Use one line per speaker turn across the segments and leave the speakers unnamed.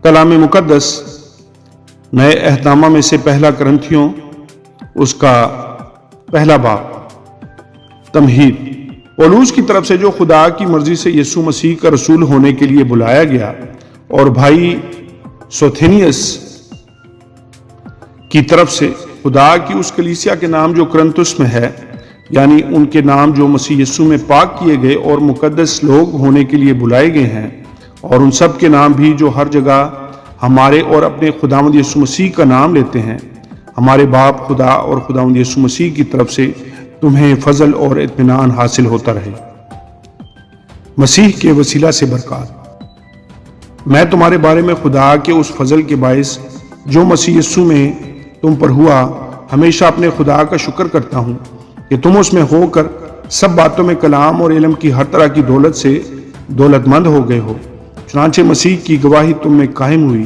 کلام مقدس نئے عہدنامہ میں سے پہلا کرنتھیوں اس کا پہلا باب تمہید۔ پولوس کی طرف سے جو خدا کی مرضی سے یسوع مسیح کا رسول ہونے کے لیے بلایا گیا اور بھائی سوتھینیس کی طرف سے خدا کی اس کلیسیا کے نام جو کرنتھس میں ہے، یعنی ان کے نام جو مسیح یسوع میں پاک کیے گئے اور مقدس لوگ ہونے کے لیے بلائے گئے ہیں، اور ان سب کے نام بھی جو ہر جگہ ہمارے اور اپنے خداوند یسوع مسیح کا نام لیتے ہیں، ہمارے باپ خدا اور خداوند یسوع مسیح کی طرف سے تمہیں فضل اور اطمینان حاصل ہوتا رہے۔ مسیح کے وسیلہ سے برکات۔ میں تمہارے بارے میں خدا کے اس فضل کے باعث جو مسیح یسوع میں تم پر ہوا ہمیشہ اپنے خدا کا شکر کرتا ہوں کہ تم اس میں ہو کر سب باتوں میں کلام اور علم کی ہر طرح کی دولت سے دولت مند ہو گئے ہو، چنانچہ مسیح کی گواہی تم میں قائم ہوئی،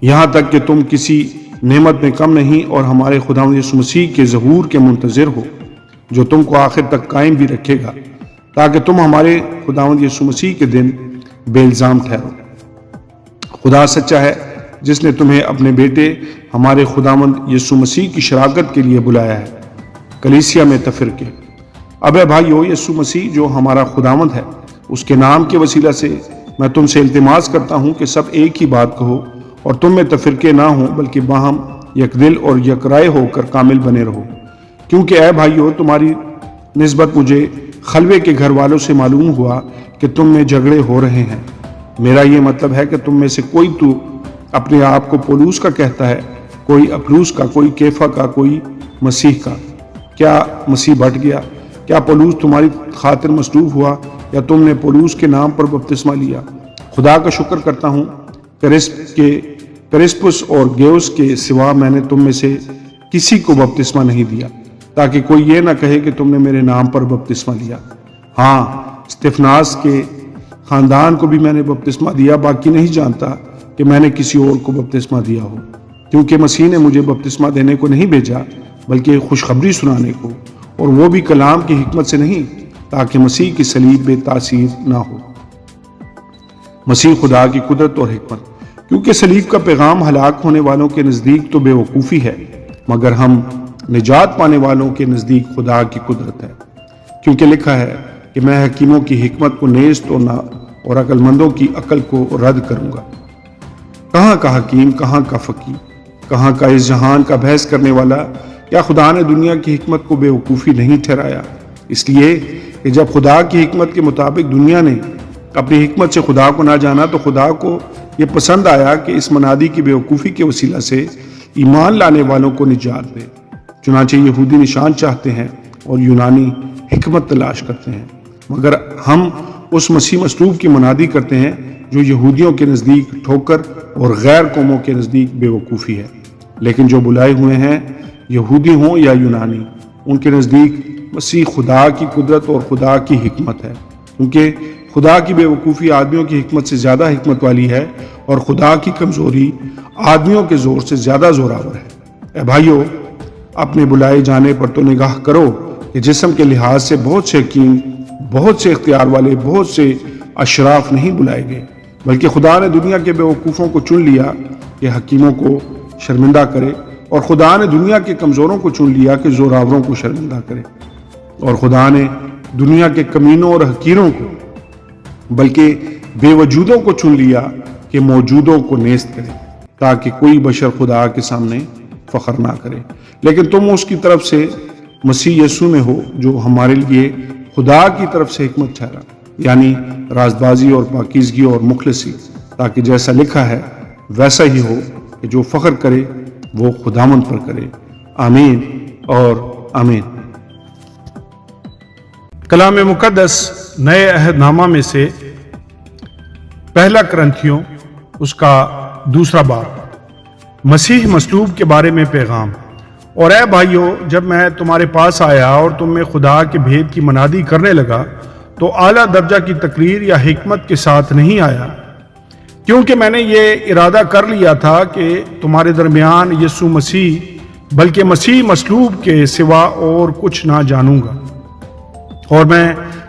یہاں تک کہ تم کسی نعمت میں کم نہیں اور ہمارے خداوند یسوع مسیح کے ظہور کے منتظر ہو، جو تم کو آخر تک قائم بھی رکھے گا، تاکہ تم ہمارے خداوند یسوع مسیح کے دن بے الزام ٹھہرو۔ خدا سچا ہے جس نے تمہیں اپنے بیٹے ہمارے خداوند یسوع مسیح کی شراکت کے لیے بلایا ہے، کلیسیا میں تفرقے۔ اب اے بھائیو، یسوع مسیح جو ہمارا خداوند ہے، اس کے نام کے وسیلہ سے میں تم سے التماس کرتا ہوں کہ سب ایک ہی بات کہو اور تم میں تفرقے نہ ہوں، بلکہ باہم یک دل اور یک رائے ہو کر کامل بنے رہو۔ کیونکہ اے بھائیو، تمہاری نسبت مجھے خلوے کے گھر والوں سے معلوم ہوا کہ تم میں جھگڑے ہو رہے ہیں۔ میرا یہ مطلب ہے کہ تم میں سے کوئی تو اپنے آپ کو پولوس کا کہتا ہے، کوئی اپلوس کا، کوئی کیفا کا، کوئی مسیح کا۔ کیا مسیح بٹ گیا؟ کیا پولوس تمہاری خاطر مصلوب ہوا یا تم نے پولوس کے نام پر بپتسمہ لیا؟ خدا کا شکر کرتا ہوں کرسپس اور گیوس کے سوا میں نے تم میں سے کسی کو بپتسمہ نہیں دیا، تاکہ کوئی یہ نہ کہے کہ تم نے میرے نام پر بپتسمہ لیا۔ ہاں، استفناس کے خاندان کو بھی میں نے بپتسمہ دیا، باقی نہیں جانتا کہ میں نے کسی اور کو بپتسمہ دیا ہو، کیونکہ مسیح نے مجھے بپتسمہ دینے کو نہیں بھیجا بلکہ خوشخبری سنانے کو، اور وہ بھی کلام کی حکمت سے نہیں، تاکہ مسیح کی صلیب بے تاثیر نہ ہو۔ مسیح خدا کی قدرت اور حکمت۔ کیونکہ صلیب کا پیغام ہلاک ہونے والوں کے نزدیک تو بے وقوفی ہے، مگر ہم نجات پانے والوں کے نزدیک خدا کی قدرت ہے۔ کیونکہ لکھا ہے کہ میں حکیموں کی حکمت کو نیست اور عقل مندوں کی عقل کو رد کروں گا۔ کہاں کا حکیم، کہاں کا فقیہ، کہاں کا اس جہان کا بحث کرنے والا؟ کیا خدا نے دنیا کی حکمت کو بے وقوفی نہیں ٹھہرایا؟ اس لیے کہ جب خدا کی حکمت کے مطابق دنیا نے اپنی حکمت سے خدا کو نہ جانا، تو خدا کو یہ پسند آیا کہ اس منادی کی بے وقوفی کے وسیلہ سے ایمان لانے والوں کو نجات دے۔ چنانچہ یہودی نشان چاہتے ہیں اور یونانی حکمت تلاش کرتے ہیں، مگر ہم اس مسیح مصلوب کی منادی کرتے ہیں جو یہودیوں کے نزدیک ٹھوکر اور غیر قوموں کے نزدیک بے وقوفی ہے، لیکن جو بلائے ہوئے ہیں، یہودی ہوں یا یونانی، ان کے نزدیک مسیح خدا کی قدرت اور خدا کی حکمت ہے، کیونکہ خدا کی بے وقوفی آدمیوں کی حکمت سے زیادہ حکمت والی ہے، اور خدا کی کمزوری آدمیوں کے زور سے زیادہ زوراور ہے۔ اے بھائیو، اپنے بلائے جانے پر تو نگاہ کرو کہ جسم کے لحاظ سے بہت سے حکیم، بہت سے اختیار والے، بہت سے اشراف نہیں بلائے گئے، بلکہ خدا نے دنیا کے بے وقوفوں کو چن لیا کہ حکیموں کو شرمندہ کرے، اور خدا نے دنیا کے کمزوروں کو چن لیا کہ زوراوروں کو شرمندہ کرے، اور خدا نے دنیا کے کمینوں اور حقیروں کو بلکہ بے وجودوں کو چن لیا کہ موجودوں کو نیست کرے، تاکہ کوئی بشر خدا کے سامنے فخر نہ کرے۔ لیکن تم اس کی طرف سے مسیح یسوع میں ہو، جو ہمارے لیے خدا کی طرف سے حکمت ٹھہرا، یعنی رازبازی اور پاکیزگی اور مخلصی، تاکہ جیسا لکھا ہے ویسا ہی ہو کہ جو فخر کرے وہ خداوند پر کرے۔ آمین اور آمین۔ کلام مقدس نئے عہد نامہ میں سے پہلا کرنتھیوں اس کا دوسرا باب، مسیح مصلوب کے بارے میں پیغام۔ اور اے بھائیو، جب میں تمہارے پاس آیا اور تم میں خدا کے بھید کی منادی کرنے لگا، تو اعلیٰ درجہ کی تقریر یا حکمت کے ساتھ نہیں آیا، کیونکہ میں نے یہ ارادہ کر لیا تھا کہ تمہارے درمیان یسوع مسیح بلکہ مسیح مصلوب کے سوا اور کچھ نہ جانوں گا، اور میں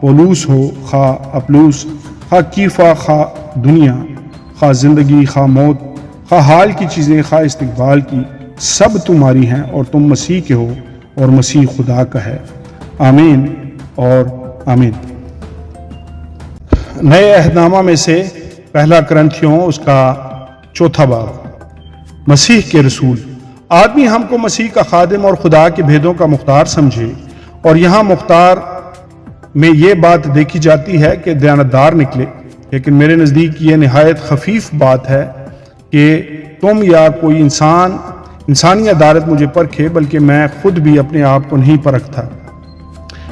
پولوس ہو، خواہ اپلوس، خواہ کیفا، خواہ دنیا، خواہ زندگی، خواہ موت، خواہ حال کی چیزیں، خواہ استقبال کی، سب تمہاری ہیں اور تم مسیح کے ہو اور مسیح خدا کا ہے۔ آمین اور آمین۔ نئے عہد نامہ میں سے پہلا کرنتھیوں اس کا 4 باب۔ مسیح کے رسول۔ آدمی ہم کو مسیح کا خادم اور خدا کے بھیدوں کا مختار سمجھے، اور یہاں مختار میں یہ بات دیکھی جاتی ہے کہ دیانتدار نکلے، لیکن میرے نزدیک یہ نہایت خفیف بات ہے کہ تم یا کوئی انسانی عدالت مجھے پرکھے، بلکہ میں خود بھی اپنے آپ کو نہیں پرکھتا،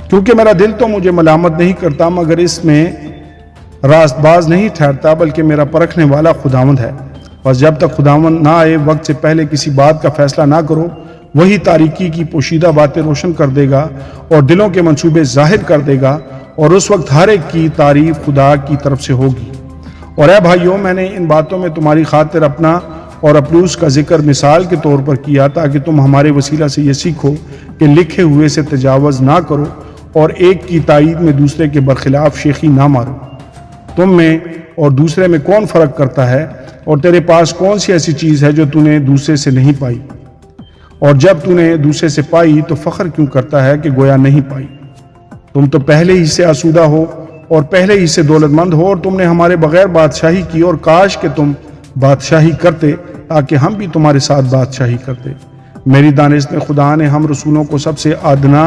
کیونکہ میرا دل تو مجھے ملامت نہیں کرتا، مگر اس میں راست باز نہیں ٹھہرتا، بلکہ میرا پرکھنے والا خداوند ہے۔ بس جب تک خداوند نہ آئے، وقت سے پہلے کسی بات کا فیصلہ نہ کرو، وہی تاریکی کی پوشیدہ باتیں روشن کر دے گا اور دلوں کے منصوبے ظاہر کر دے گا، اور اس وقت ہر ایک کی تعریف خدا کی طرف سے ہوگی۔ اور اے بھائیوں، میں نے ان باتوں میں تمہاری خاطر اپنا اور اپلوس کا ذکر مثال کے طور پر کیا، تاکہ تم ہمارے وسیلہ سے یہ سیکھو کہ لکھے ہوئے سے تجاوز نہ کرو اور ایک کی تائید میں دوسرے کے برخلاف شیخی نہ مارو۔ تم میں اور دوسرے میں کون فرق کرتا ہے، اور تیرے پاس کون سی ایسی چیز ہے جو تو نے دوسرے سے نہیں پائی؟ اور جب تو نے دوسرے سے پائی تو فخر کیوں کرتا ہے کہ گویا نہیں پائی؟ تم تو پہلے ہی سے آسودہ ہو اور پہلے ہی سے دولت مند ہو، اور تم نے ہمارے بغیر بادشاہی کی، اور کاش کہ تم بادشاہی کرتے تاکہ ہم بھی تمہارے ساتھ بادشاہی کرتے۔ میری دانست میں خدا نے ہم رسولوں کو سب سے ادنا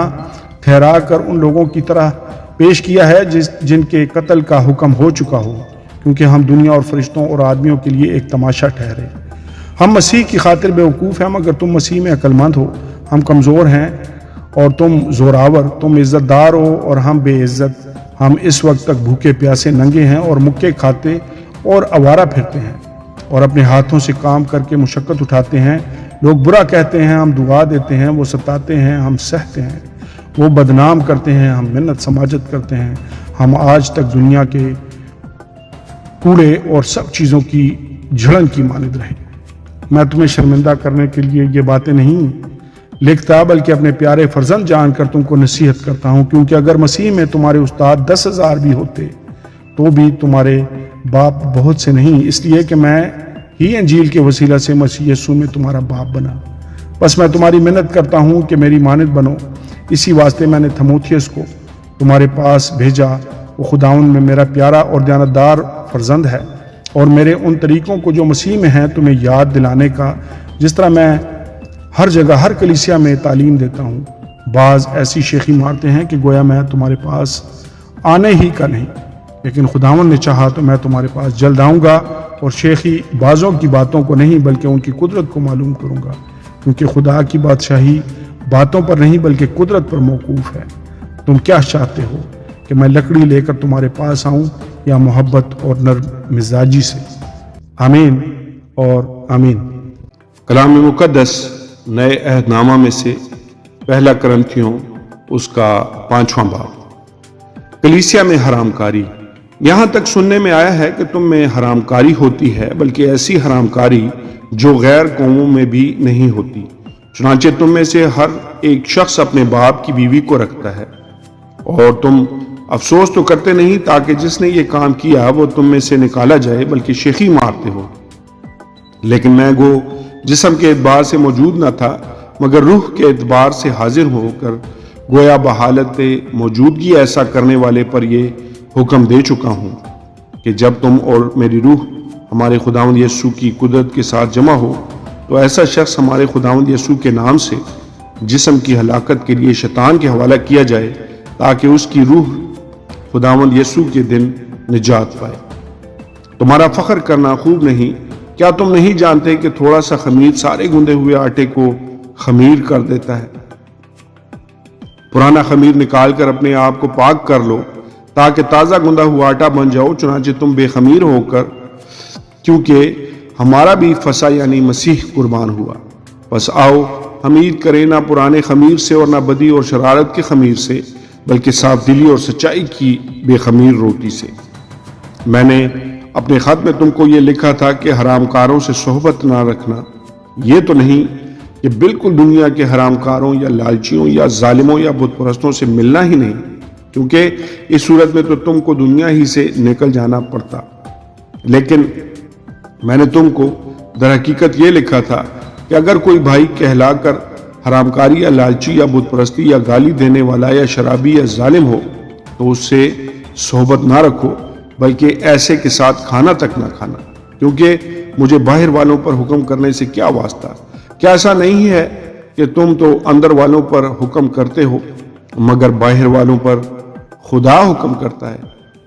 ٹھہرا کر ان لوگوں کی طرح پیش کیا ہے جن کے قتل کا حکم ہو چکا ہو، کیونکہ ہم دنیا اور فرشتوں اور آدمیوں کے لیے ایک تماشا ٹھہرے۔ ہم مسیح کی خاطر بیوقوف ہیں، مگر تم مسیح میں عقل مند ہو۔ ہم کمزور ہیں اور تم زوراور، تم عزت دار ہو اور ہم بے عزت۔ ہم اس وقت تک بھوکے پیاسے ننگے ہیں اور مکے کھاتے اور آوارہ پھرتے ہیں، اور اپنے ہاتھوں سے کام کر کے مشقت اٹھاتے ہیں۔ لوگ برا کہتے ہیں، ہم دعا دیتے ہیں، وہ ستاتے ہیں، ہم سہتے ہیں، وہ بدنام کرتے ہیں، ہم منت سماجت کرتے ہیں۔ ہم آج تک دنیا کے کوڑے اور سب چیزوں کی جھڑن کی مانند رہے۔ میں تمہیں شرمندہ کرنے کے لیے یہ باتیں نہیں لکھتا، بلکہ اپنے پیارے فرزند جان کر تم کو نصیحت کرتا ہوں، کیونکہ اگر مسیح میں تمہارے استاد 10,000 بھی ہوتے تو بھی تمہارے باپ بہت سے نہیں، اس لیے کہ میں ہی انجیل کے وسیلہ سے مسیح یسوع میں تمہارا باپ بنا۔ بس میں تمہاری منت کرتا ہوں کہ میری مانند بنو۔ اسی واسطے میں نے تھموتھیوس کو تمہارے پاس بھیجا۔ وہ خداوند میں میرا پیارا اور دیانتدار فرزند ہے، اور میرے ان طریقوں کو جو مسیح میں ہیں تمہیں یاد دلانے کا، جس طرح میں ہر جگہ ہر کلیسیا میں تعلیم دیتا ہوں۔ بعض ایسی شیخی مارتے ہیں کہ گویا میں تمہارے پاس آنے ہی کا نہیں، لیکن خداوند نے چاہا تو میں تمہارے پاس جلد آؤں گا، اور شیخی بعضوں کی باتوں کو نہیں بلکہ ان کی قدرت کو معلوم کروں گا، کیونکہ خدا کی بادشاہی باتوں پر نہیں بلکہ قدرت پر موقوف ہے۔ تم کیا چاہتے ہو کہ میں لکڑی لے کر تمہارے پاس آؤں یا محبت اور نرم مزاجی سے؟ آمین اور آمین۔
کلام مقدس نئے عہد نامہ میں سے پہلا کرنتھیوں اس کا 5واں باب۔ کلیسیا میں حرام کاری۔ یہاں تک سننے میں آیا ہے کہ تم میں حرام کاری ہوتی ہے، بلکہ ایسی حرام کاری جو غیر قوموں میں بھی نہیں ہوتی۔ چنانچہ تم میں سے ہر ایک شخص اپنے باپ کی بیوی کو رکھتا ہے، اور تم افسوس تو کرتے نہیں، تاکہ جس نے یہ کام کیا وہ تم میں سے نکالا جائے، بلکہ شیخی مارتے ہو۔ لیکن میں گو جسم کے اعتبار سے موجود نہ تھا، مگر روح کے اعتبار سے حاضر ہو کر گویا بحالت موجودگی ایسا کرنے والے پر یہ حکم دے چکا ہوں کہ جب تم اور میری روح ہمارے خداوند یسوع کی قدرت کے ساتھ جمع ہو، تو ایسا شخص ہمارے خداوند یسوع کے نام سے جسم کی ہلاکت کے لیے شیطان کے حوالہ کیا جائے، تاکہ اس کی روح خداوند یسوع کے دن نجات پائے۔ تمہارا فخر کرنا خوب نہیں۔ کیا تم نہیں جانتے کہ تھوڑا سا خمیر سارے گندے ہوئے آٹے کو خمیر کر دیتا ہے؟ پرانا خمیر نکال کر اپنے آپ کو پاک کر لو، تاکہ تازہ گندا ہوا آٹا بن جاؤ، چنانچہ تم بے خمیر ہو کر، کیونکہ ہمارا بھی فسح یعنی مسیح قربان ہوا۔ بس آؤ ہم عید کریں، نہ پرانے خمیر سے اور نہ بدی اور شرارت کے خمیر سے، بلکہ صاف دلی اور سچائی کی بے خمیر روٹی سے۔ میں نے اپنے خط میں تم کو یہ لکھا تھا کہ حرام کاروں سے صحبت نہ رکھنا۔ یہ تو نہیں کہ بالکل دنیا کے حرام کاروں یا لالچیوں یا ظالموں یا بت پرستوں سے ملنا ہی نہیں، کیونکہ اس صورت میں تو تم کو دنیا ہی سے نکل جانا پڑتا، لیکن میں نے تم کو در حقیقت یہ لکھا تھا کہ اگر کوئی بھائی کہلا کر حرام کاری یا لالچی یا بت پرستی یا گالی دینے والا یا شرابی یا ظالم ہو تو اس سے صحبت نہ رکھو، بلکہ ایسے کے ساتھ کھانا تک نہ کھانا، کیونکہ مجھے باہر والوں پر حکم کرنے سے کیا واسطہ؟ کیا ایسا نہیں ہے کہ تم تو اندر والوں پر حکم کرتے ہو، مگر باہر والوں پر خدا حکم کرتا ہے؟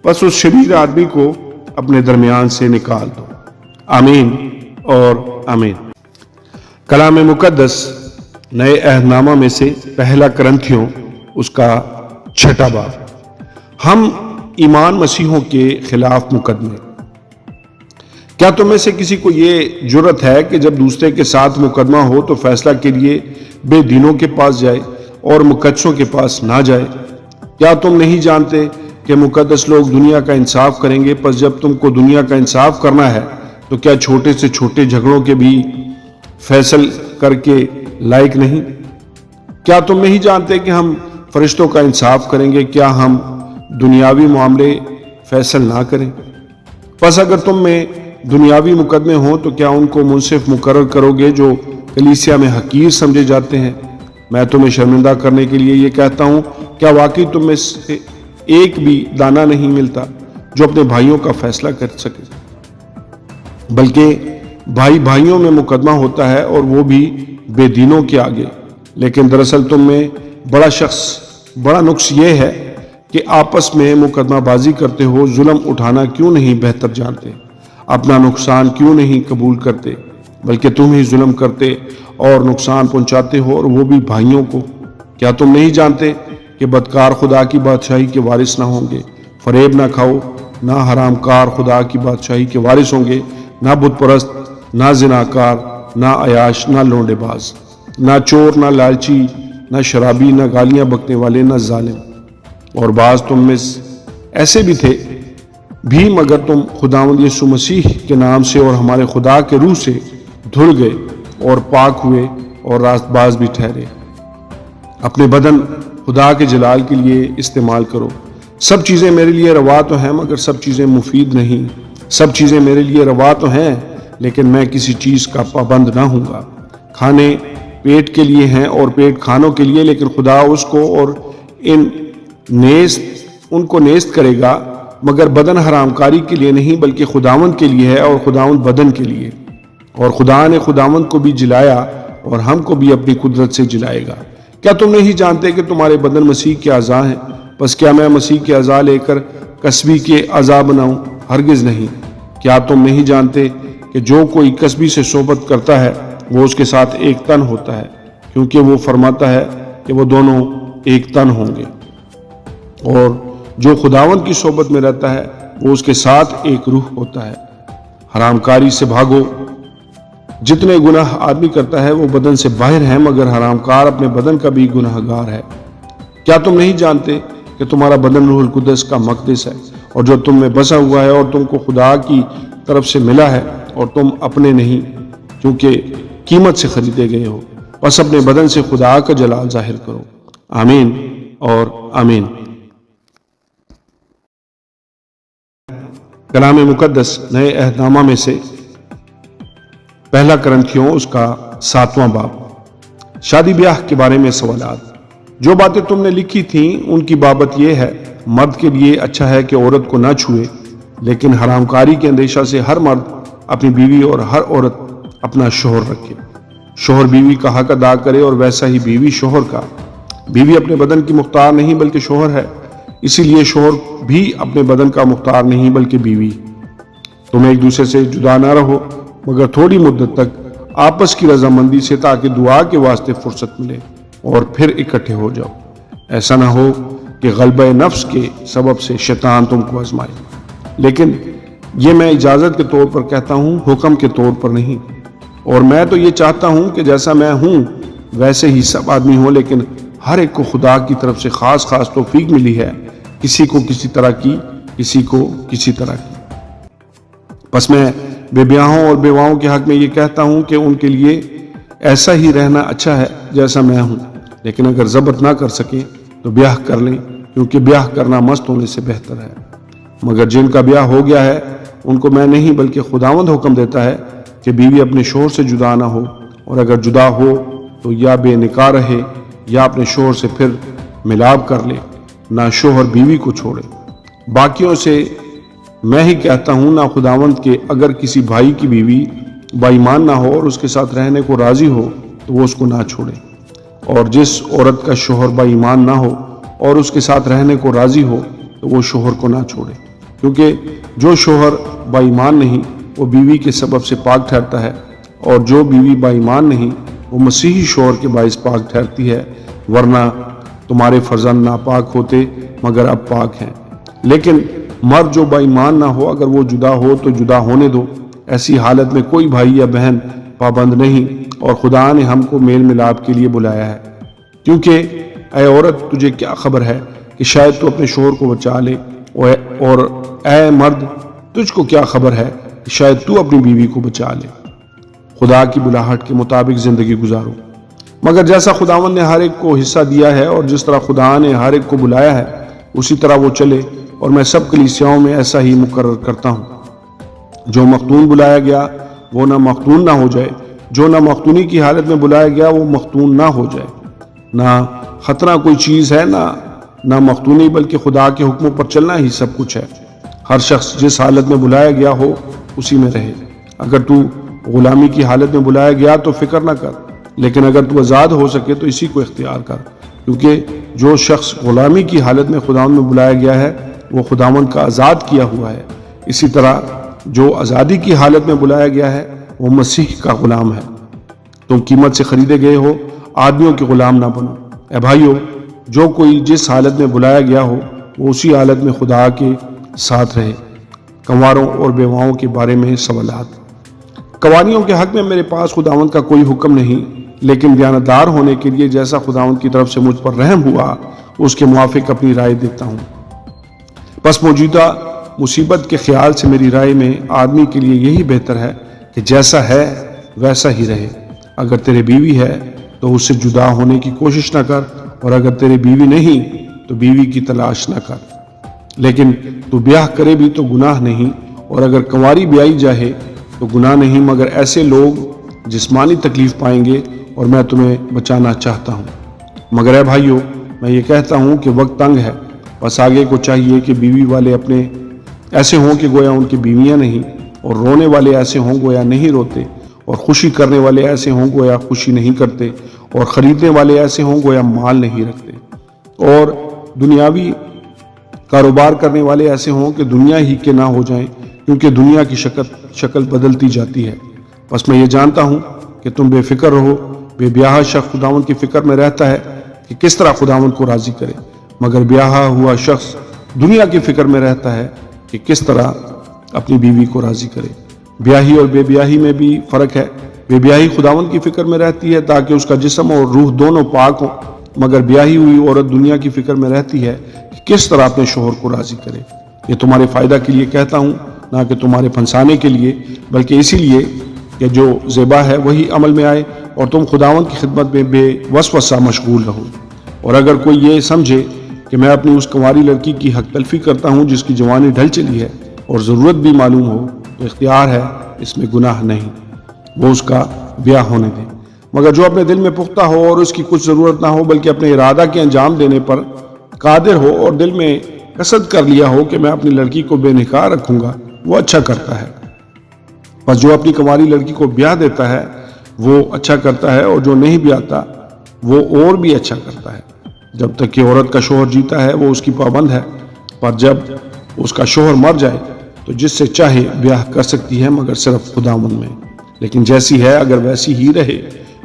بس اس شریر آدمی کو اپنے درمیان سے نکال دو۔ آمین اور آمین۔ کلام مقدس نئے عہد نامہ میں سے پہلا کرنتھیوں اس کا 6 باب۔ ہم ایمان مسیحوں کے خلاف مقدمے۔ کیا تم میں سے کسی کو یہ جرت ہے کہ جب دوسرے کے ساتھ مقدمہ ہو تو فیصلہ کے لیے بے دینوں کے پاس جائے اور مقدسوں کے پاس نہ جائے؟ کیا تم نہیں جانتے کہ مقدس لوگ دنیا کا انصاف کریں گے؟ پس جب تم کو دنیا کا انصاف کرنا ہے تو کیا چھوٹے سے چھوٹے جھگڑوں کے بھی فیصل کر کے لائق نہیں؟ کیا تم نہیں جانتے کہ ہم فرشتوں کا انصاف کریں گے؟ کیا ہم دنیاوی معاملے فیصل نہ کریں؟ پس اگر تم میں دنیاوی مقدمے ہوں تو کیا ان کو منصف مقرر کرو گے جو کلیسیا میں حقیر سمجھے جاتے ہیں؟ میں تمہیں شرمندہ کرنے کے لیے یہ کہتا ہوں، کیا واقعی تم میں سے ایک بھی دانہ نہیں ملتا جو اپنے بھائیوں کا فیصلہ کر سکے؟ بلکہ بھائی بھائیوں میں مقدمہ ہوتا ہے اور وہ بھی بے دینوں کے آگے۔ لیکن دراصل تم میں بڑا نقص یہ ہے کہ آپس میں مقدمہ بازی کرتے ہو۔ ظلم اٹھانا کیوں نہیں بہتر جانتے؟ اپنا نقصان کیوں نہیں قبول کرتے؟ بلکہ تم ہی ظلم کرتے اور نقصان پہنچاتے ہو، اور وہ بھی بھائیوں کو۔ کیا تم نہیں جانتے کہ بدکار خدا کی بادشاہی کے وارث نہ ہوں گے؟ فریب نہ کھاؤ، نہ حرام کار خدا کی بادشاہی کے وارث ہوں گے، نہ بت پرست، نہ زناکار، نہ عیاش، نہ لونڈے باز، نہ چور، نہ لالچی، نہ شرابی، نہ گالیاں بکنے والے، نہ ظالم۔ اور بعض تم میں ایسے بھی تھے بھی، مگر تم خداوند یسوع مسیح کے نام سے اور ہمارے خدا کے روح سے دھل گئے اور پاک ہوئے اور راست باز بھی ٹھہرے۔ اپنے بدن خدا کے جلال کے لیے استعمال کرو۔ سب چیزیں میرے لیے روا تو ہیں، مگر سب چیزیں مفید نہیں۔ سب چیزیں میرے لیے روا تو ہیں، لیکن میں کسی چیز کا پابند نہ ہوں گا۔ کھانے پیٹ کے لیے ہیں اور پیٹ کھانوں کے لیے، لیکن خدا اس کو اور ان کو نیست کرے گا۔ مگر بدن حرام کاری کے لیے نہیں، بلکہ خداوند کے لیے ہے، اور خداوند بدن کے لیے۔ اور خدا نے خداوند کو بھی جلایا اور ہم کو بھی اپنی قدرت سے جلائے گا۔ کیا تم نہیں جانتے کہ تمہارے بدن مسیح کے اعضاء ہیں؟ بس کیا میں مسیح کے اعضاء لے کر کسبی کے اعضاء بناؤں؟ ہرگز نہیں۔ کیا تم نہیں جانتے کہ جو کوئی کسبی سے صحبت کرتا ہے وہ اس کے ساتھ ایک تن ہوتا ہے، کیونکہ وہ فرماتا ہے کہ وہ دونوں ایک تن ہوں گے؟ اور جو خداوند کی صحبت میں رہتا ہے وہ اس کے ساتھ ایک روح ہوتا ہے۔ حرام کاری سے بھاگو۔ جتنے گناہ آدمی کرتا ہے وہ بدن سے باہر ہیں، مگر حرام کار اپنے بدن کا بھی گناہ گار ہے۔ کیا تم نہیں جانتے کہ تمہارا بدن روح القدس کا مقدس ہے اور جو تم میں بسا ہوا ہے اور تم کو خدا کی طرف سے ملا ہے، اور تم اپنے نہیں کیونکہ قیمت سے خریدے گئے ہو؟ بس اپنے بدن سے خدا کا جلال ظاہر کرو۔ آمین اور آمین۔ کلام مقدس نئے عہد نامہ میں سے پہلا کرنتھیوں اس کا 7واں باب۔ شادی بیاہ کے بارے میں سوالات۔ جو باتیں تم نے لکھی تھیں ان کی بابت یہ ہے، مرد کے لیے اچھا ہے کہ عورت کو نہ چھوئے، لیکن حرام کاری کے اندیشہ سے ہر مرد اپنی بیوی اور ہر عورت اپنا شوہر رکھے۔ شوہر بیوی کا حق ادا کرے اور ویسا ہی بیوی شوہر کا۔ بیوی اپنے بدن کی مختار نہیں بلکہ شوہر ہے، اسی لیے شوہر بھی اپنے بدن کا مختار نہیں بلکہ بیوی۔ تم ایک دوسرے سے جدا نہ رہو، مگر تھوڑی مدت تک آپس کی رضامندی سے، تاکہ دعا کے واسطے فرصت ملے اور پھر اکٹھے ہو جاؤ۔ ایسا نہ ہو کہ غلبہ نفس کے سبب سے شیطان تم کو آزمائے۔ لیکن یہ میں اجازت کے طور پر کہتا ہوں، حکم کے طور پر نہیں۔ اور میں تو یہ چاہتا ہوں کہ جیسا میں ہوں ویسے ہی سب آدمی ہوں، لیکن ہر ایک کو خدا کی طرف سے خاص توفیق ملی ہے، کسی کو کسی طرح کی، کسی کو کسی طرح کی۔ پس میں بے بیاہوں اور بیواؤں کے حق میں یہ کہتا ہوں کہ ان کے لیے ایسا ہی رہنا اچھا ہے جیسا میں ہوں، لیکن اگر ضبط نہ کر سکیں تو بیاہ کر لیں، کیونکہ بیاہ کرنا مست ہونے سے بہتر ہے۔ مگر جن کا بیاہ ہو گیا ہے ان کو میں نہیں بلکہ خداوند حکم دیتا ہے کہ بیوی اپنے شوہر سے جدا نہ ہو، اور اگر جدا ہو تو یا بے نکاح رہے یا اپنے شوہر سے پھر ملاب کر لے، نہ شوہر بیوی کو چھوڑے۔ باقیوں سے میں ہی کہتا ہوں، نہ خداوند کے اگر کسی بھائی کی بیوی با ایمان نہ ہو اور اس کے ساتھ رہنے کو راضی ہو تو وہ اس کو نہ چھوڑے، اور جس عورت کا شوہر با ایمان نہ ہو اور اس کے ساتھ رہنے کو راضی ہو تو وہ شوہر کو نہ چھوڑے، کیونکہ جو شوہر با ایمان نہیں وہ بیوی کے سبب سے پاک ٹھہرتا ہے، اور جو بیوی با ایمان نہیں وہ مسیحی شوہر کے باعث پاک ٹھہرتی ہے، ورنہ تمہارے فرزند ناپاک ہوتے مگر اب پاک ہیں۔ لیکن مرد جو با ایمان نہ ہو اگر وہ جدا ہو تو جدا ہونے دو، ایسی حالت میں کوئی بھائی یا بہن پابند نہیں، اور خدا نے ہم کو میل ملاپ کے لیے بلایا ہے۔ کیونکہ اے عورت تجھے کیا خبر ہے کہ شاید تو اپنے شوہر کو بچا لے، اور اے مرد تجھ کو کیا خبر ہے کہ شاید تو اپنی بیوی کو بچا لے۔ خدا کی بلاہٹ کے مطابق زندگی گزارو، مگر جیسا خداوند نے ہر ایک کو حصہ دیا ہے اور جس طرح خدا نے ہر ایک کو بلایا ہے اسی طرح وہ چلے، اور میں سب کلیسیاؤں میں ایسا ہی مقرر کرتا ہوں۔ جو مختون بلایا گیا وہ نہ مختون نہ ہو جائے، جو نہ مختونی کی حالت میں بلایا گیا وہ مختون نہ ہو جائے۔ نہ خطرہ کوئی چیز ہے نہ مختونی، بلکہ خدا کے حکموں پر چلنا ہی سب کچھ ہے۔ ہر شخص جس حالت میں بلایا گیا ہو اسی میں رہے۔ اگر تو غلامی کی حالت میں بلایا گیا تو فکر نہ کر، لیکن اگر تو آزاد ہو سکے تو اسی کو اختیار کر، کیونکہ جو شخص غلامی کی حالت میں خداوند میں بلایا گیا ہے وہ خداوند کا آزاد کیا ہوا ہے۔ اسی طرح جو آزادی کی حالت میں بلایا گیا ہے وہ مسیح کا غلام ہے۔ تم قیمت سے خریدے گئے ہو، آدمیوں کے غلام نہ بنو۔ اے بھائیو، جو کوئی جس حالت میں بلایا گیا ہو وہ اسی حالت میں خدا کے ساتھ رہے۔ کنواروں اور بیواؤں کے بارے میں سوالات۔ قواریوں کے حق میں میرے پاس خداوند کا کوئی حکم نہیں، لیکن دیانتدار ہونے کے لیے جیسا خداوند کی طرف سے مجھ پر رحم ہوا اس کے موافق اپنی رائے دیتا ہوں۔ پس موجودہ مصیبت کے خیال سے میری رائے میں آدمی کے لیے یہی بہتر ہے کہ جیسا ہے ویسا ہی رہے۔ اگر تیرے بیوی ہے تو اس سے جدا ہونے کی کوشش نہ کر، اور اگر تیرے بیوی نہیں تو بیوی کی تلاش نہ کر۔ لیکن تو بیاہ کرے بھی تو گناہ نہیں، اور اگر کنواری بیائی جائے تو گناہ نہیں، مگر ایسے لوگ جسمانی تکلیف پائیں گے اور میں تمہیں بچانا چاہتا ہوں۔ مگر اے بھائیو، میں یہ کہتا ہوں کہ وقت تنگ ہے، بس آگے کو چاہیے کہ بیوی والے اپنے ایسے ہوں کہ گویا ان کی بیویاں نہیں، اور رونے والے ایسے ہوں گویا نہیں روتے، اور خوشی کرنے والے ایسے ہوں گویا خوشی نہیں کرتے، اور خریدنے والے ایسے ہوں گویا مال نہیں رکھتے، اور دنیاوی کاروبار کرنے والے ایسے ہوں کہ دنیا ہی کے نہ ہو جائیں، کیونکہ دنیا کی شکل بدلتی جاتی ہے۔ بس میں یہ جانتا ہوں کہ تم بے فکر رہو۔ بے بیاہ شخص خداوند کی فکر میں رہتا ہے کہ کس طرح خداوند کو راضی کرے، مگر بیاہ ہوا شخص دنیا کی فکر میں رہتا ہے کہ کس طرح اپنی بیوی کو راضی کرے۔ بیاہی اور بے بیاہی میں بھی فرق ہے۔ بے بیاہی خداوند کی فکر میں رہتی ہے تاکہ اس کا جسم اور روح دونوں پاک ہوں، مگر بیاہی ہوئی عورت دنیا کی فکر میں رہتی ہے کہ کس طرح اپنے شوہر کو راضی کرے۔ یہ تمہارے فائدہ کے لیے کہتا ہوں، نہ کہ تمہارے پھنسانے کے لیے، بلکہ اسی لیے کہ جو زیبا ہے وہی عمل میں آئے اور تم خداوند کی خدمت میں بے وسوسہ مشغول رہو۔ اور اگر کوئی یہ سمجھے کہ میں اپنی اس کنواری لڑکی کی حق تلفی کرتا ہوں جس کی جوانی ڈھل چلی ہے اور ضرورت بھی معلوم ہو، تو اختیار ہے، اس میں گناہ نہیں، وہ اس کا بیاہ ہونے دے۔ مگر جو اپنے دل میں پختہ ہو اور اس کی کچھ ضرورت نہ ہو بلکہ اپنے ارادہ کے انجام دینے پر قادر ہو اور دل میں قصد کر لیا ہو کہ میں اپنی لڑکی کو بے نکاح رکھوں گا، وہ اچھا کرتا ہے۔ بس جو اپنی کنواری لڑکی کو بیاہ دیتا ہے وہ اچھا کرتا ہے، اور جو نہیں بیاہتا وہ اور بھی اچھا کرتا ہے۔ جب تک کہ عورت کا شوہر جیتا ہے وہ اس کی پابند ہے، پر جب اس کا شوہر مر جائے تو جس سے چاہے بیاہ کر سکتی ہے، مگر صرف خداوند میں۔ لیکن جیسی ہے اگر ویسی ہی رہے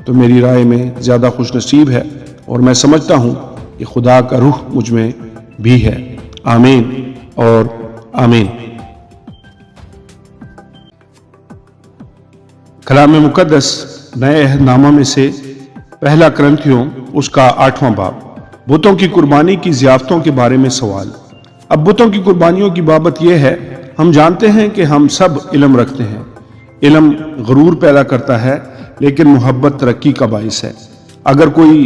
تو میری رائے میں زیادہ خوش نصیب ہے، اور میں سمجھتا ہوں کہ خدا کا روح مجھ میں بھی ہے۔ آمین اور آمین۔ کلام مقدس نئے عہد نامہ میں سے پہلا کرنتھیوں اس کا 8واں باب۔ بتوں کی قربانی کی ضیافتوں کے بارے میں سوال۔ اب بتوں کی قربانیوں کی بابت یہ ہے، ہم جانتے ہیں کہ ہم سب علم رکھتے ہیں۔ علم غرور پیدا کرتا ہے، لیکن محبت ترقی کا باعث ہے۔ اگر کوئی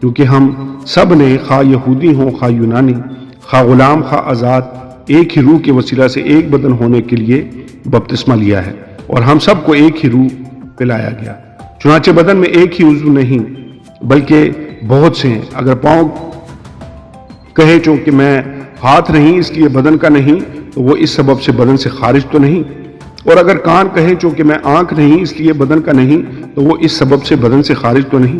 کیونکہ ہم سب نے خواہ یہودی ہوں خواہ یونانی، خواہ غلام خواہ آزاد، ایک ہی روح کے وسیلہ سے ایک بدن ہونے کے لیے بپتسمہ لیا ہے، اور ہم سب کو ایک ہی روح پلایا گیا۔ چنانچہ بدن میں ایک ہی عضو نہیں بلکہ بہت سے ہیں۔ اگر پاؤں کہے چونکہ میں ہاتھ نہیں اس لیے بدن کا نہیں، تو وہ اس سبب سے بدن سے خارج تو نہیں، اور اگر کان کہے چونکہ میں آنکھ نہیں اس لیے بدن کا نہیں، تو وہ اس سبب سے بدن سے خارج تو نہیں۔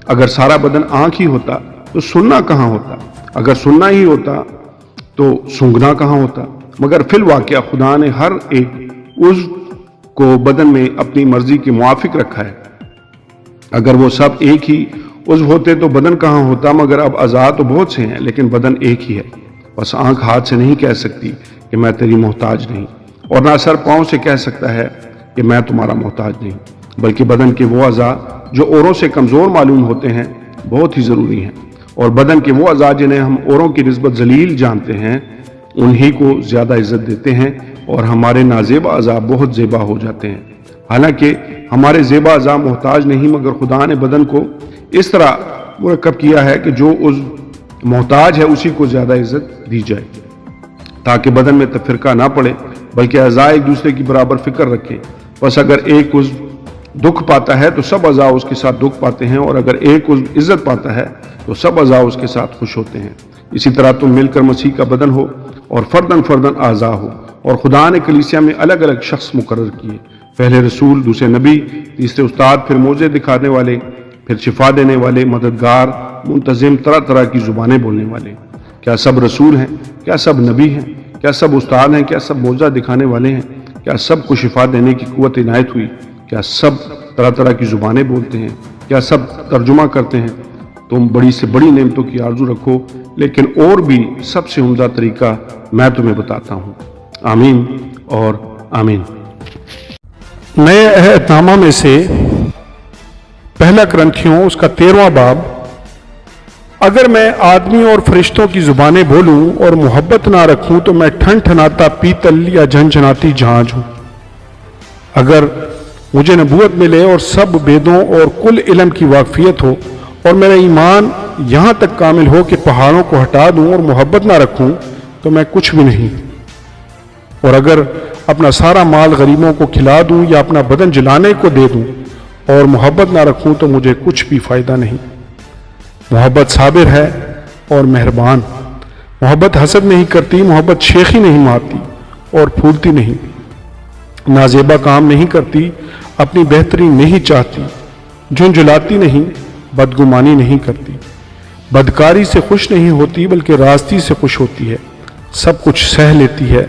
اگر سارا بدن آنکھ ہی ہوتا تو سننا کہاں ہوتا؟ اگر سننا ہی ہوتا تو سونگھنا کہاں ہوتا؟ مگر فی الواقعہ خدا نے ہر ایک عضو کو بدن میں اپنی مرضی کے موافق رکھا ہے۔ اگر وہ سب ایک ہی عضو ہوتے تو بدن کہاں ہوتا؟ مگر اب اعضاء تو بہت سے ہیں لیکن بدن ایک ہی ہے۔ بس آنکھ ہاتھ سے نہیں کہہ سکتی کہ میں تیری محتاج نہیں، اور نہ سر پاؤں سے کہہ سکتا ہے کہ میں تمہارا محتاج نہیں، بلکہ بدن کے وہ اعضاء جو اوروں سے کمزور معلوم ہوتے ہیں بہت ہی ضروری ہیں، اور بدن کے وہ اعضاء جنہیں ہم اوروں کی نسبت ذلیل جانتے ہیں انہی کو زیادہ عزت دیتے ہیں، اور ہمارے نازیبا اعضاء بہت زیبا ہو جاتے ہیں۔ حالانکہ ہمارے زیبا اعضاء محتاج نہیں، مگر خدا نے بدن کو اس طرح مرکب کیا ہے کہ جو عضو محتاج ہے اسی کو زیادہ عزت دی جائے، تاکہ بدن میں تفرقہ نہ پڑے بلکہ اعضاء ایک دوسرے کی برابر فکر رکھیں۔ بس اگر ایک عضو دکھ پاتا ہے تو سب اعضاء اس کے ساتھ دکھ پاتے ہیں، اور اگر ایک عضو عزت پاتا ہے تو سب اعضاء اس کے ساتھ خوش ہوتے ہیں۔ اسی طرح تم مل کر مسیح کا بدن ہو اور فردن فردن اعضاء ہو، اور خدا نے کلیسیا میں الگ الگ شخص مقرر کیے، پہلے رسول، دوسرے نبی، تیسرے استاد، پھر موعظے دکھانے والے، پھر شفا دینے والے، مددگار، منتظم، طرح طرح کی زبانیں بولنے والے۔ کیا سب رسول ہیں؟ کیا سب نبی ہیں؟ کیا سب استاد ہیں؟ کیا سب معجزہ دکھانے والے ہیں؟ کیا سب کو شفا دینے کی قوت عنایت ہوئی؟ کیا سب طرح طرح کی زبانیں بولتے ہیں؟ کیا سب ترجمہ کرتے ہیں؟ تم بڑی سے بڑی نعمتوں کی آرزو رکھو، لیکن اور بھی سب سے عمدہ طریقہ میں تمہیں بتاتا ہوں۔ آمین اور آمین۔
نئے عہد نامہ میں سے پہلا کرنتھیوں اس کا 13واں باب، اگر میں آدمی اور فرشتوں کی زبانیں بولوں اور محبت نہ رکھوں تو میں ٹھن ٹھناتا پیتل یا جھنجھناتی جھانج ہوں۔ اگر مجھے نبوت ملے اور سب ویدوں اور کل علم کی واقفیت ہو، اور میرا ایمان یہاں تک کامل ہو کہ پہاڑوں کو ہٹا دوں اور محبت نہ رکھوں تو میں کچھ بھی نہیں۔ اور اگر اپنا سارا مال غریبوں کو کھلا دوں یا اپنا بدن جلانے کو دے دوں اور محبت نہ رکھوں تو مجھے کچھ بھی فائدہ نہیں۔ محبت صابر ہے اور مہربان، محبت حسد نہیں کرتی، محبت شیخی نہیں مارتی اور پھولتی نہیں، نازیبا کام نہیں کرتی، اپنی بہتری نہیں چاہتی، جھنجھلاتی نہیں، بدگمانی نہیں کرتی، بدکاری سے خوش نہیں ہوتی بلکہ راستی سے خوش ہوتی ہے، سب کچھ سہ لیتی ہے،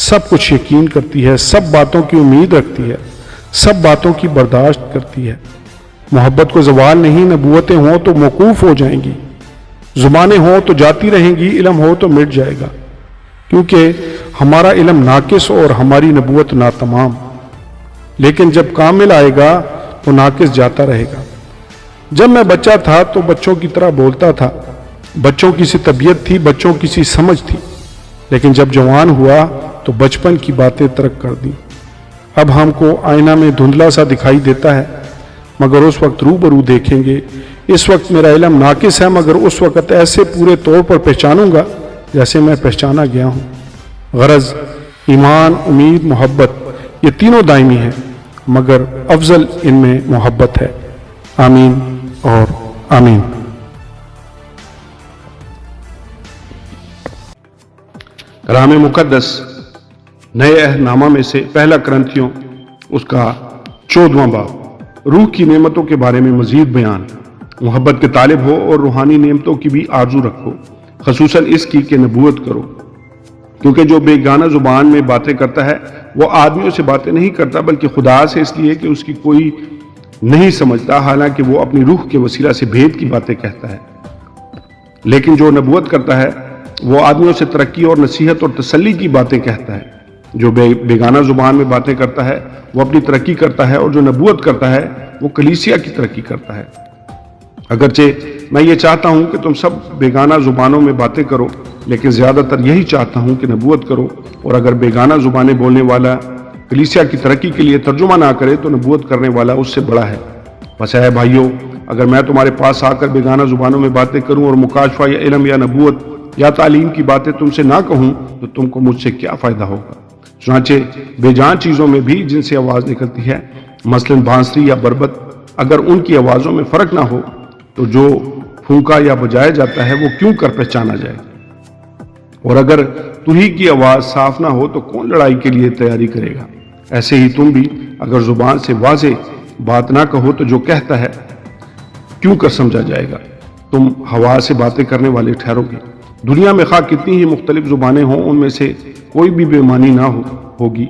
سب کچھ یقین کرتی ہے، سب باتوں کی امید رکھتی ہے، سب باتوں کی برداشت کرتی ہے۔ محبت کو زوال نہیں، نبوتیں ہوں تو موقوف ہو جائیں گی، زبانیں ہوں تو جاتی رہیں گی، علم ہو تو مٹ جائے گا، کیونکہ ہمارا علم ناقص اور ہماری نبوت ناتمام، لیکن جب کامل آئے گا تو ناقص جاتا رہے گا۔ جب میں بچہ تھا تو بچوں کی طرح بولتا تھا، بچوں کی سی طبیعت تھی، بچوں کی سی سمجھ تھی، لیکن جب جوان ہوا تو بچپن کی باتیں ترک کر دیں۔ اب ہم کو آئینہ میں دھندلا سا دکھائی دیتا ہے، مگر اس وقت روبرو دیکھیں گے۔ اس وقت میرا علم ناقص ہے، مگر اس وقت ایسے پورے طور پر پہچانوں گا جیسے میں پہچانا گیا ہوں۔ غرض ایمان، امید، محبت، یہ تینوں دائمی ہیں، مگر افضل ان میں محبت ہے۔ آمین اور آمین۔
کلام مقدس نئے عہد نامہ میں سے پہلا کرنتھیوں اس کا 14واں باب، روح کی نعمتوں کے بارے میں مزید بیان۔ محبت کے طالب ہو اور روحانی نعمتوں کی بھی آرزو رکھو، خصوصاً اس کی کہ نبوت کرو، کیونکہ جو بیگانہ زبان میں باتیں کرتا ہے وہ آدمیوں سے باتیں نہیں کرتا بلکہ خدا سے، اس لیے کہ اس کی کوئی نہیں سمجھتا، حالانکہ وہ اپنی روح کے وسیلہ سے بھید کی باتیں کہتا ہے۔ لیکن جو نبوت کرتا ہے وہ آدمیوں سے ترقی اور نصیحت اور تسلی کی باتیں کہتا ہے۔ جو بیگانہ زبان میں باتیں کرتا ہے وہ اپنی ترقی کرتا ہے، اور جو نبوت کرتا ہے وہ کلیسیا کی ترقی کرتا ہے۔ اگرچہ میں یہ چاہتا ہوں کہ تم سب بیگانہ زبانوں میں باتیں کرو، لیکن زیادہ تر یہی چاہتا ہوں کہ نبوت کرو، اور اگر بیگانہ زبانیں بولنے والا کلیسیا کی ترقی کے لیے ترجمہ نہ کرے تو نبوت کرنے والا اس سے بڑا ہے۔ بس اے بھائیو، اگر میں تمہارے پاس آ کر بیگانہ زبانوں میں باتیں کروں اور مکاشفہ یا علم یا نبوت یا تعلیم کی باتیں تم سے نہ کہوں تو تم کو مجھ سے کیا فائدہ ہوگا؟ چنانچہ بے جان چیزوں میں بھی جن سے آواز نکلتی ہے، مثلاً بانسری یا بربط، اگر ان کی آوازوں میں فرق نہ ہو تو جو پھونکا یا بجایا جاتا ہے وہ کیوں کر پہچانا جائے؟ اور اگر تنہی کی آواز صاف نہ ہو تو کون لڑائی کے لیے تیاری کرے گا؟ ایسے ہی تم بھی اگر زبان سے واضح بات نہ کہو تو جو کہتا ہے کیوں کر سمجھا جائے گا؟ تم ہوا سے باتیں کرنے والے ٹھہرو گے۔ دنیا میں خواہ کتنی ہی مختلف زبانیں ہوں، ان میں سے کوئی بھی بے معنی نہ ہوگی۔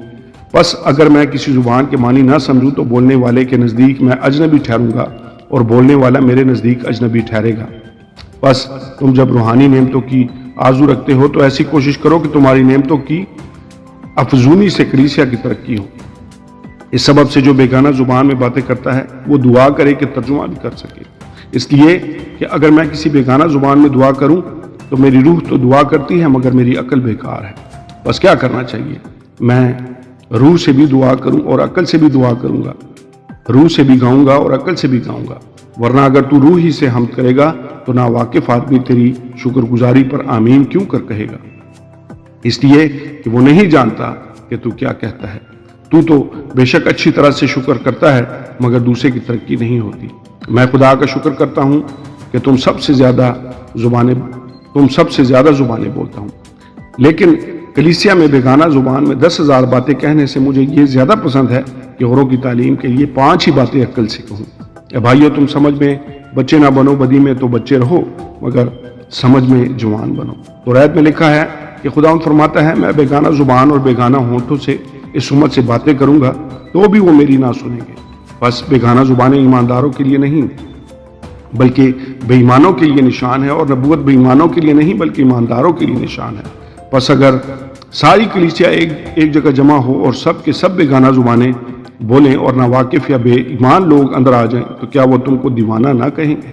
بس اگر میں کسی زبان کے معنی نہ سمجھوں تو بولنے والے کے نزدیک میں اجنبی ٹھہروں گا اور بولنے والا میرے نزدیک اجنبی ٹھہرے گا۔ بس تم جب روحانی نعمتوں کی آرزو رکھتے ہو تو ایسی کوشش کرو کہ تمہاری نعمتوں کی افزونی سے کلیسیا کی ترقی ہو۔ اس سبب سے جو بیگانہ زبان میں باتیں کرتا ہے وہ دعا کرے کہ ترجمہ بھی کر سکے، اس لیے کہ اگر میں کسی بیگانہ زبان میں دعا کروں تو میری روح تو دعا کرتی ہے مگر میری عقل بیکار ہے۔ بس کیا کرنا چاہیے؟ میں روح سے بھی دعا کروں اور عقل سے بھی دعا کروں گا، روح سے بھی گاؤں گا اور عقل سے بھی گاؤں گا، ورنہ اگر تو روح ہی سے حمد کرے گا تو ناواقف آدمی تیری شکر گزاری پر آمین کیوں کر کہے گا؟ اس لیے کہ وہ نہیں جانتا کہ تو کیا کہتا ہے۔ تو بے شک اچھی طرح سے شکر کرتا ہے مگر دوسرے کی ترقی نہیں ہوتی۔ میں خدا کا شکر کرتا ہوں کہ تم سب سے زیادہ زبانیں بولتا ہوں، لیکن کلیسیا میں بیگانہ زبان میں 10,000 باتیں کہنے سے مجھے یہ زیادہ پسند ہے کہ اوروں کی تعلیم کے لیے 5 ہی باتیں عقل سے کہوں۔ اے بھائیو، تم سمجھ میں بچے نہ بنو، بدی میں تو بچے رہو مگر سمجھ میں جوان بنو۔ تو آیت میں لکھا ہے کہ خدا فرماتا ہے، میں بیگانہ زبان اور بیگانہ ہونٹوں سے اس امت سے باتیں کروں گا تو بھی وہ میری نہ سنیں گے۔ بس بیگانہ زبانیں ایمانداروں کے لیے نہیں بلکہ بے ایمانوں کے لیے نشان ہے، اور نبوت بے ایمانوں کے لیے نہیں بلکہ ایمانداروں کے لیے نشان ہے۔ بس اگر ساری کلیسیا ایک جگہ جمع ہو اور سب کے سب بیگانہ زبانیں بولیں اور ناواقف یا بے ایمان لوگ اندر آ جائیں تو کیا وہ تم کو دیوانہ نہ کہیں گے؟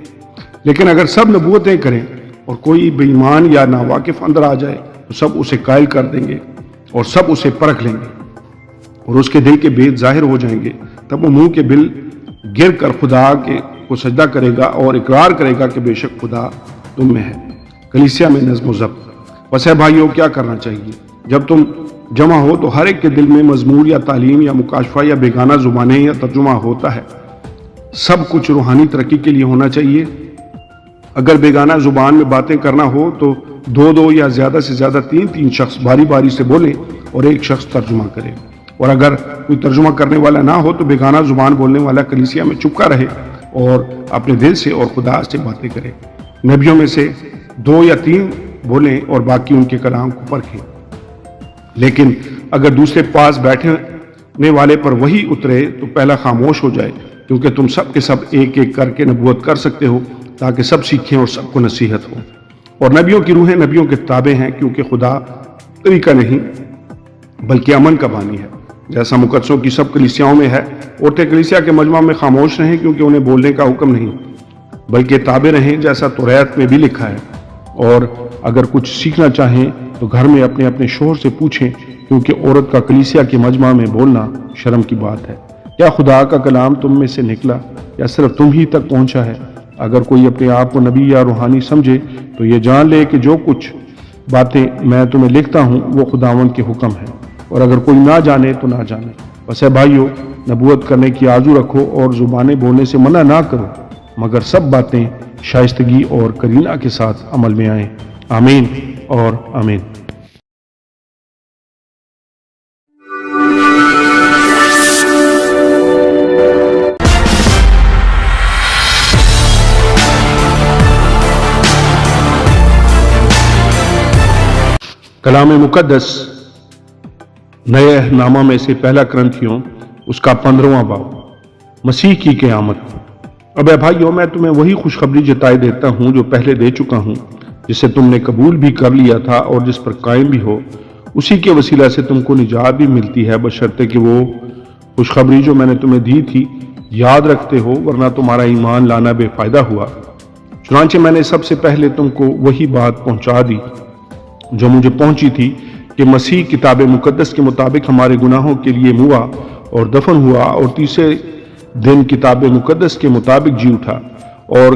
لیکن اگر سب نبوتیں کریں اور کوئی بے ایمان یا ناواقف اندر آ جائے تو سب اسے قائل کر دیں گے اور سب اسے پرکھ لیں گے اور اس کے دل کے بید ظاہر ہو جائیں گے۔ تب وہ منہ کے بل گر کر خدا کو سجدہ کرے گا اور اقرار کرے گا کہ بے شک خدا تم میں ہے۔ کلیسیا میں نظم و ضبط۔ بس ہے بھائیو، کیا کرنا چاہیے؟ جب تم جمع ہو تو ہر ایک کے دل میں مزمور یا تعلیم یا مکاشفہ یا بیگانہ زبانیں یا ترجمہ ہوتا ہے۔ سب کچھ روحانی ترقی کے لیے ہونا چاہیے۔ اگر بیگانہ زبان میں باتیں کرنا ہو تو 2 یا زیادہ سے زیادہ 3 شخص باری باری سے بولیں اور ایک شخص ترجمہ کرے، اور اگر کوئی ترجمہ کرنے والا نہ ہو تو بیگانہ زبان بولنے والا کلیسیا میں چپکا رہے اور اپنے دل سے اور خدا سے باتیں کرے۔ نبیوں میں سے 2 یا 3 بولیں اور باقی ان کے کلام کو پرکھیں، لیکن اگر دوسرے پاس بیٹھنے والے پر وہی اترے تو پہلا خاموش ہو جائے، کیونکہ تم سب کے سب ایک ایک کر کے نبوت کر سکتے ہو تاکہ سب سیکھیں اور سب کو نصیحت ہو۔ اور نبیوں کی روحیں نبیوں کے تابع ہیں، کیونکہ خدا طریقہ نہیں بلکہ امن کا بانی ہے، جیسا مقدسوں کی سب کلیسیاؤں میں ہے۔ عورتیں کلیسیا کے مجمع میں خاموش رہیں کیونکہ انہیں بولنے کا حکم نہیں بلکہ تابع رہیں، جیسا توریت میں بھی لکھا ہے۔ اور اگر کچھ سیکھنا چاہیں تو گھر میں اپنے اپنے شوہر سے پوچھیں، کیونکہ عورت کا کلیسیا کے مجمع میں بولنا شرم کی بات ہے۔ کیا خدا کا کلام تم میں سے نکلا یا صرف تم ہی تک پہنچا ہے؟ اگر کوئی اپنے آپ کو نبی یا روحانی سمجھے تو یہ جان لے کہ جو کچھ باتیں میں تمہیں لکھتا ہوں وہ خداوند کے حکم ہے، اور اگر کوئی نہ جانے تو نہ جانے۔ بس ہے بھائیو، نبوت کرنے کی آرزو رکھو اور زبانیں بولنے سے منع نہ کرو، مگر سب باتیں شائستگی اور کرینہ کے ساتھ عمل میں آئیں۔ آمین اور آمین۔ کلام مقدس نئے عہد نامہ میں سے پہلا کرنتھیوں اس کا 15واں باب، مسیح کی قیامت۔ اب اے بھائیو، میں تمہیں وہی خوشخبری جتائے دیتا ہوں جو پہلے دے چکا ہوں، جسے تم نے قبول بھی کر لیا تھا اور جس پر قائم بھی ہو۔ اسی کے وسیلہ سے تم کو نجات بھی ملتی ہے، بشرطے کہ وہ خوشخبری جو میں نے تمہیں دی تھی یاد رکھتے ہو، ورنہ تمہارا ایمان لانا بے فائدہ ہوا۔ چنانچہ میں نے سب سے پہلے تم کو وہی بات پہنچا دی جو مجھے پہنچی تھی، کہ مسیح کتاب مقدس کے مطابق ہمارے گناہوں کے لیے موا اور دفن ہوا، اور تیسرے دن کتاب مقدس کے مطابق جی اٹھا، اور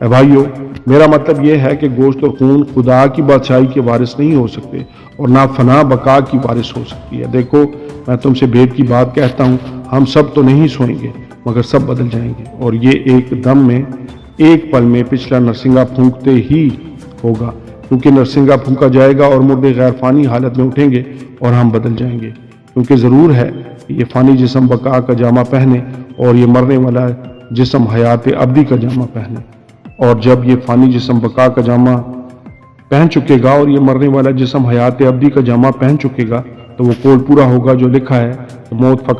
اے بھائیو، میرا مطلب یہ ہے کہ گوشت اور خون خدا کی بادشاہی کے وارث نہیں ہو سکتے اور نہ فنا بقا کی وارث ہو سکتی ہے۔ دیکھو، میں تم سے بھید کی بات کہتا ہوں، ہم سب تو نہیں سوئیں گے مگر سب بدل جائیں گے، اور یہ ایک دم میں، ایک پل میں پچھلا نرسنگا پھونکتے ہی ہوگا، کیونکہ نرسنگا پھونکا جائے گا اور مردے غیر فانی حالت میں اٹھیں گے اور ہم بدل جائیں گے، کیونکہ ضرور ہے کہ یہ فانی جسم بقا کا جامہ پہنے اور یہ مرنے والا جسم حیات ابدی کا جامہ پہنے۔ اور جب یہ فانی جسم بقا کا جامہ پہن چکے گا اور یہ مرنے والا جسم حیات ابدی کا جامہ پہن چکے گا تو وہ قول پورا ہوگا جو لکھا ہے کہ موت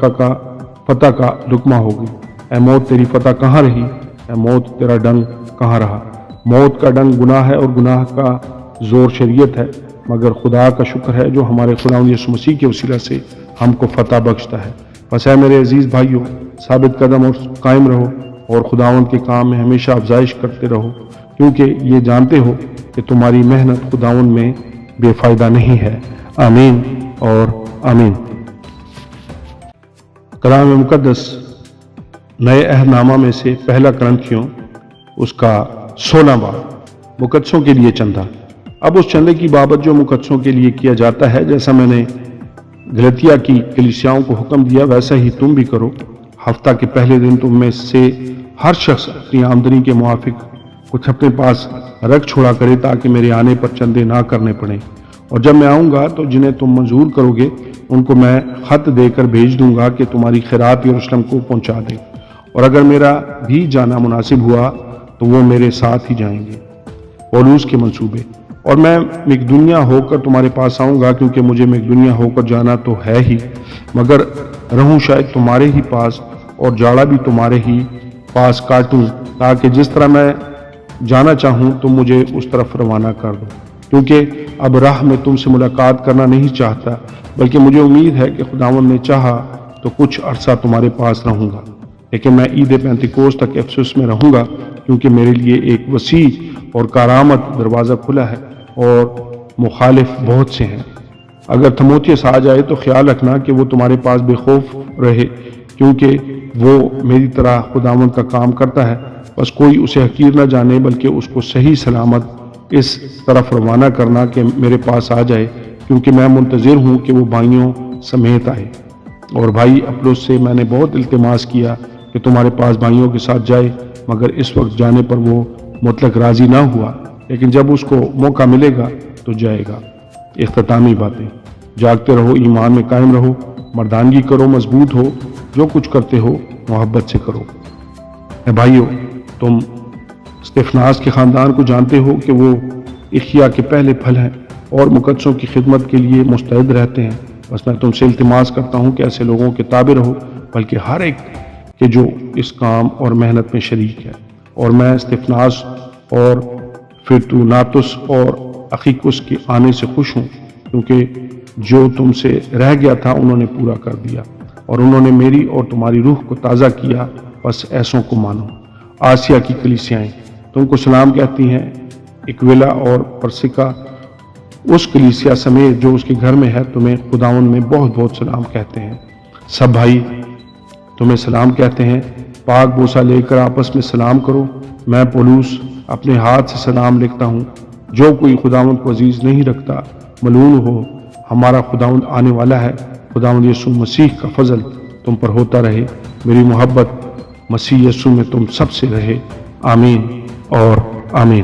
فتح کا لقمہ ہوگی۔ اے موت، تیری فتح کہاں رہی؟ اے موت، تیرا ڈنگ کہاں رہا؟ موت کا ڈنگ گناہ ہے اور گناہ کا زور شریعت ہے، مگر خدا کا شکر ہے جو ہمارے خداوند یسوع مسیح کے وسیلہ سے ہم کو فتح بخشتا ہے۔ بس اے میرے عزیز بھائیو، ثابت قدم اور قائم رہو اور خداوند کے کام میں ہمیشہ افزائش کرتے رہو، کیونکہ یہ جانتے ہو کہ تمہاری محنت خداوند میں بے فائدہ نہیں ہے۔ آمین اور آمین۔ کلام مقدس نئے عہد نامہ میں سے پہلا کرنتھیوں اس کا 16 باب، مقدسوں کے لیے چندہ۔ اب اس چندے کی بابت جو مقدسوں کے لیے کیا جاتا ہے، جیسا میں نے گلتیا کی کلیسیاؤں کو حکم دیا ویسا ہی تم بھی کرو۔ ہفتہ کے پہلے دن تم میں سے ہر شخص اپنی آمدنی کے موافق کچھ اپنے پاس رکھ چھوڑا کرے، تاکہ میرے آنے پر چندے نہ کرنے پڑیں، اور جب میں آؤں گا تو جنہیں تم منظور کرو گے ان کو میں خط دے کر بھیج دوں گا کہ تمہاری خیرات یروشلم کو پہنچا دیں، اور اگر میرا بھی جانا مناسب ہوا تو وہ میرے ساتھ ہی جائیں گے۔ پولوس کے منصوبے۔ اور میں مقدونیہ ہو کر تمہارے پاس آؤں گا، کیونکہ مجھے مقدونیہ ہو کر جانا تو ہے ہی، مگر رہوں شاید تمہارے ہی پاس اور جاڑا بھی تمہارے ہی پاس کاٹوں، تاکہ جس طرح میں جانا چاہوں تم مجھے اس طرف روانہ کر دو، کیونکہ اب راہ میں تم سے ملاقات کرنا نہیں چاہتا، بلکہ مجھے امید ہے کہ خداوند نے چاہا تو کچھ عرصہ تمہارے پاس رہوں گا، لیکن میں عید پینتیکوس تک افسس میں رہوں گا، کیونکہ میرے لیے ایک وسیع اور کارآمد دروازہ کھلا ہے اور مخالف بہت سے ہیں۔ اگر تموتھیوس آ جائے تو خیال رکھنا کہ وہ تمہارے پاس بے خوف رہے، کیونکہ وہ میری طرح خداوند کا کام کرتا ہے۔ بس کوئی اسے حقیر نہ جانے، بلکہ اس کو صحیح سلامت اس طرف روانہ کرنا کہ میرے پاس آ جائے، کیونکہ میں منتظر ہوں کہ وہ بھائیوں سمیت آئے۔ اور بھائی اپلوس سے میں نے بہت التماس کیا کہ تمہارے پاس بھائیوں کے ساتھ جائے، مگر اس وقت جانے پر وہ مطلق راضی نہ ہوا، لیکن جب اس کو موقع ملے گا تو جائے گا۔ اختتامی باتیں۔ جاگتے رہو، ایمان میں قائم رہو، مردانگی کرو، مضبوط ہو، جو کچھ کرتے ہو محبت سے کرو۔ اے بھائیو، تم استفناس کے خاندان کو جانتے ہو کہ وہ اخیا کے پہلے پھل ہیں اور مقدسوں کی خدمت کے لیے مستعد رہتے ہیں۔ بس میں تم سے التماس کرتا ہوں کہ ایسے لوگوں کے تابع رہو، بلکہ ہر ایک کہ جو اس کام اور محنت میں شریک ہے۔ اور میں استفناس اور فرتوناتس اور اخیکس کے آنے سے خوش ہوں، کیونکہ جو تم سے رہ گیا تھا انہوں نے پورا کر دیا، اور انہوں نے میری اور تمہاری روح کو تازہ کیا۔ بس ایسوں کو مانو۔ آسیا کی کلیسیائیں تم کو سلام کہتی ہیں۔ اکویلا اور پرسکا اس کلیسیا سمیت جو اس کے گھر میں ہے تمہیں خداوند میں بہت بہت سلام کہتے ہیں۔ سب بھائی تمہیں سلام کہتے ہیں۔ پاک بوسہ لے کر آپس میں سلام کرو۔ میں پولوس اپنے ہاتھ سے سلام لکھتا ہوں۔ جو کوئی خداوند کو عزیز نہیں رکھتا ملعون ہو۔ ہمارا خداوند آنے والا ہے۔ خداوند یسوع مسیح کا فضل تم پر ہوتا رہے۔ میری محبت مسیح یسوع میں تم سب سے رہے۔ آمین اور آمین۔